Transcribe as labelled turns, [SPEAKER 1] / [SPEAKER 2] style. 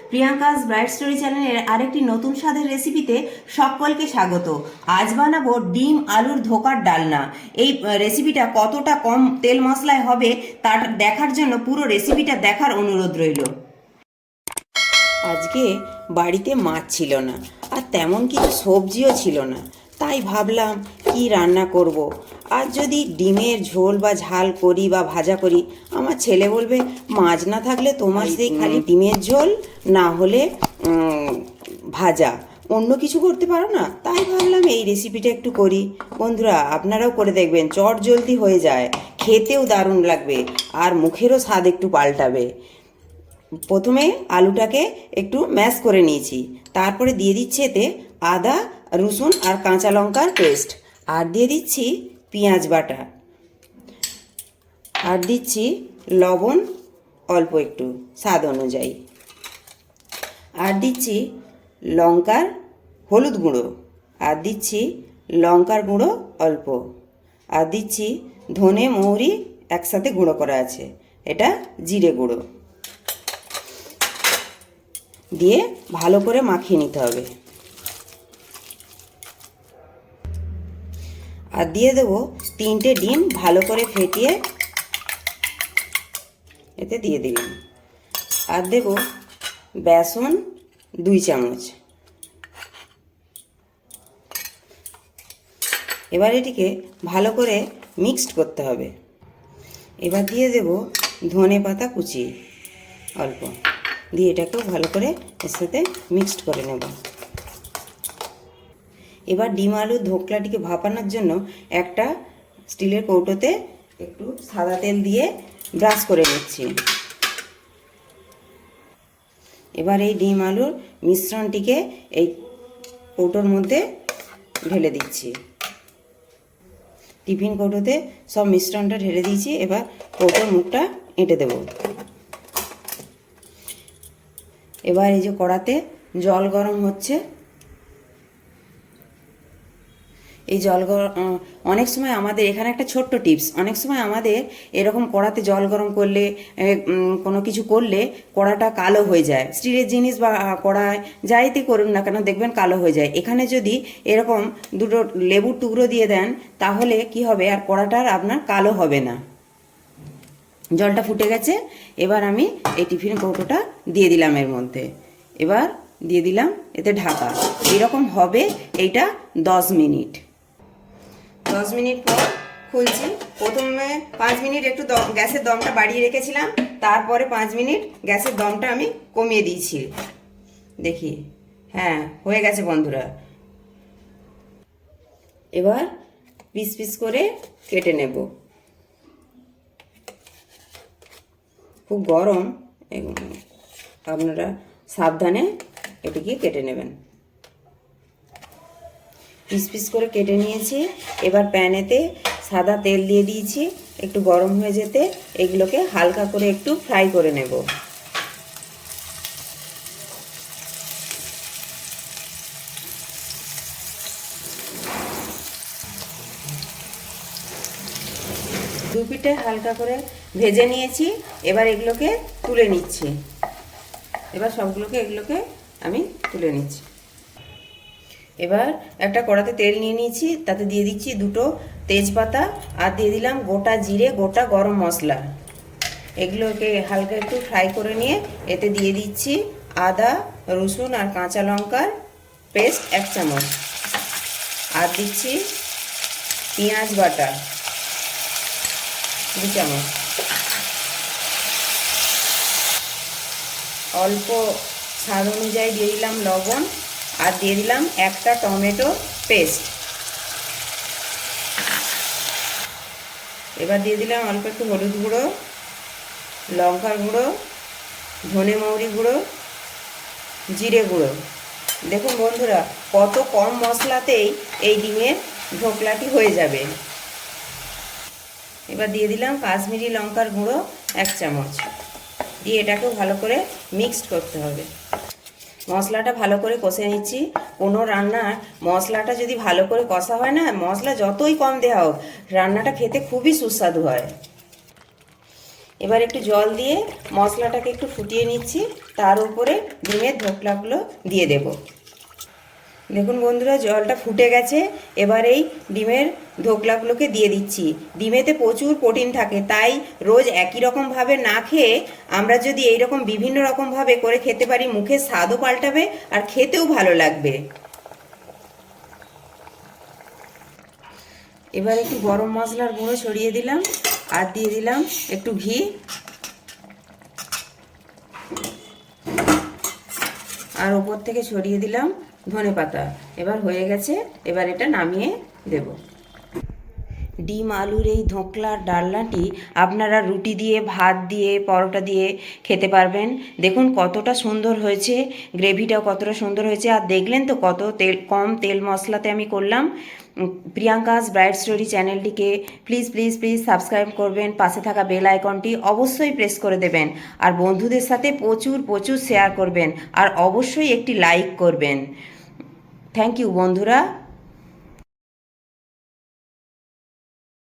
[SPEAKER 1] Priyanka's bright story চ্যানেলের আরেকটি নতুন স্বাদের রেসিপিতে সকলকে স্বাগত। আজ বানাবো ডিম আলুর ধোকার ডালনা। এই রেসিপিটা কতটা কম তেল মশলায় হবে তার দেখার জন্য পুরো রেসিপিটা দেখার অনুরোধ রইল। আজকে বাড়িতে মাছ ছিল না, আর তেমন কিছু সবজিও ছিল না, তাই ভাবলাম কি রান্না করব। আর যদি ডিমের ঝোল বা ঝাল করি বা ভাজা করি, আমার ছেলে বলবে মাছ না থাকলে তোমার সেই খালি ডিমের ঝোল না হলে ভাজা, অন্য কিছু করতে পারো না। তাই ভাবলাম এই রেসিপিটা একটু করি। বন্ধুরা, আপনারাও করে দেখবেন, চট জলদি হয়ে যায়, খেতেও দারুণ লাগবে, আর মুখেরও স্বাদ একটু পাল্টাবে। প্রথমে আলুটাকে একটু ম্যাশ করে নিয়েছি, তারপরে দিয়ে দিচ্ছি এতে আদা, রসুন আর কাঁচা লঙ্কার পেস্ট, আর দিয়ে দিচ্ছি পেঁয়াজ বাটা, আর দিচ্ছি লবণ অল্প একটু স্বাদ অনুযায়ী, আর দিচ্ছি লঙ্কার হলুদ গুঁড়ো, আর দিচ্ছি লঙ্কার গুঁড়ো অল্প, আর দিচ্ছি ধনে মৌরি একসাথে গুঁড়ো করা আছে, এটা জিরে গুঁড়ো দিয়ে ভালো করে মাখিয়ে নিতে হবে। আর দিয়ে দেবো 3টে ডিম ভালো করে ফেটিয়ে এতে দিয়ে দিলাম, আর দেব বেসন 2 চামচ। এবার এটিকে ভালো করে মিক্সড করতে হবে। এবার দিয়ে দেব ধনে পাতা কুচি অল্প, দিয়ে এটাকেও ভালো করে এর সাথে মিক্সড করে নেব। এবার ডিম আলুর ধোকলাটিকে ভাপানোর জন্য একটা স্টিলের কৌটোতে একটু সাদা তেল দিয়ে ব্রাশ করে নিচ্ছি। এবার এই ডিম আলুর মিশ্রণটিকে এই কৌটোর মধ্যে ঢেলে দিচ্ছি। টিফিন কৌটোতে সব মিশ্রণটা ঢেলে দিয়েছি। এবার কৌটোর মুখটা এঁটে দেব। এবার এই যে কড়াতে জল গরম হচ্ছে, এই জল গরম অনেক সময় আমাদের এখানে একটা ছোট্ট টিপস, অনেক সময় আমাদের এরকম কড়াতে জল গরম করলে কোনো কিছু করলে কড়াটা কালো হয়ে যায়। স্টিলের জিনিস বা কড়ায় যাইতে করুন না কেন দেখবেন কালো হয়ে যায়। এখানে যদি এরকম 2টো লেবুর টুকরো দিয়ে দেন তাহলে কি হবে, আর কড়াটার আপনার কালো হবে না। জলটা ফুটে গেছে, এবার আমি এই টিফিন কৌটোটা দিয়ে দিলাম এর মধ্যে। এবার দিয়ে দিলাম এতে ঢাকা। এরকম হবে এইটা 10 মিনিট। 10 মিনিট পর খুলছি। প্রথমে 5 মিনিট একটু গ্যাসের দমটা বাড়িয়ে রেখেছিলাম, তারপরে 5 মিনিট গ্যাসের দমটা আমি কমিয়ে দিয়েছি। দেখি, হ্যাঁ হয়ে গেছে বন্ধুরা। এবার পিস পিস করে কেটে নেব। খুব গরম, আপনারা সাবধানে এটিকে কেটে নেবেন। পিস পিস করে কেটে নিয়েছি। এবার প্যানেতে সাদা তেল দিয়ে দিয়েছি, একটু গরম হয়ে যেতে এগুলোকে হালকা করে একটু ফ্রাই করে নেব। দু পিঠে হালকা করে ভেজে নিয়েছি। এবার এগুলোকে তুলে নিচ্ছি। এবার এগুলোকে আমি তুলে নিচ্ছি। এবার একটা কড়াতে তেল নিয়ে নিয়েছি, তাতে দিয়ে দিচ্ছি 2টো তেজপাতা, আর দিয়ে দিলাম গোটা জিরে, গোটা গরম মশলা। এগুলোকে হালকা একটু ফ্রাই করে নিয়ে এতে দিয়ে দিচ্ছি আদা, রসুন আর কাঁচা লঙ্কার পেস্ট 1 চামচ, আর দিচ্ছি পেঁয়াজ বাটা 2 চামচ, অল্প স্বাদ অনুযায়ী দিয়ে দিলাম লবণ, আর দিয়ে দিলাম একটা টমেটো পেস্ট। এবার দিয়ে দিলাম অল্প একটু হলুদ গুঁড়ো, লঙ্কার গুঁড়ো, ধনে মৌরি গুঁড়ো, জিরে গুঁড়ো। দেখুন বন্ধুরা, কত কম মশলাতেই এই ডিমের ঢোকলাটি হয়ে যাবে। এবার দিয়ে দিলাম কাশ্মীরি লঙ্কার গুঁড়ো 1 চামচ, দিয়ে এটাকেও ভালো করে মিক্সড করতে হবে। মশলাটা ভালো করে কষে নিচ্ছি। কোনো রান্নার মশলাটা যদি ভালো করে কষা হয় না, মশলা যতই কম দেওয়া হোক রান্নাটা খেতে খুবই সুস্বাদু হয়। এবার একটু জল দিয়ে মশলাটাকে একটু ফুটিয়ে নিচ্ছি, তার উপরে ডিমের ধোকলাগুলো দিয়ে দেব। দেখুন বন্ধুরা, জলটা ফুটে গেছে। এবার এই ডিমের ধোকলাগুলোকে দিয়ে দিচ্ছি। ডিমেতে প্রচুর প্রোটিন থাকে, তাই রোজ একই রকমভাবে না খেয়ে আমরা যদি এই রকম বিভিন্ন রকমভাবে করে খেতে পারি, মুখের স্বাদও পাল্টাবে আর খেতেও ভালো লাগবে। এবার একটু গরম মশলার গুঁড়ো ছড়িয়ে দিলাম আর দিয়ে দিলাম একটু ঘি। আর ওপর থেকে ছড়িয়ে দিলাম ধনেপাতা। এবার হয়ে গেছে, এবার এটা নামিয়ে দেব। ডিম আলুর এই ধোকলার ডালনাটি আপনারা রুটি দিয়ে, ভাত দিয়ে, পরোটা দিয়ে খেতে পারবেন। দেখুন কতটা সুন্দর হয়েছে, গ্রেভিটাও কতটা সুন্দর হয়েছে। আর দেখলেন তো কত কম তেল মশলাতে আমি করলাম। প্রিয়াঙ্কাস ব্রাইট স্টোরি চ্যানেলটিকে প্লিজ প্লিজ প্লিজ সাবস্ক্রাইব করবেন, পাশে থাকা বেল আইকনটি অবশ্যই প্রেস করে দেবেন, আর বন্ধুদের সাথে প্রচুর প্রচুর শেয়ার করবেন, আর অবশ্যই একটি লাইক করবেন। থ্যাংক ইউ বন্ধুরা।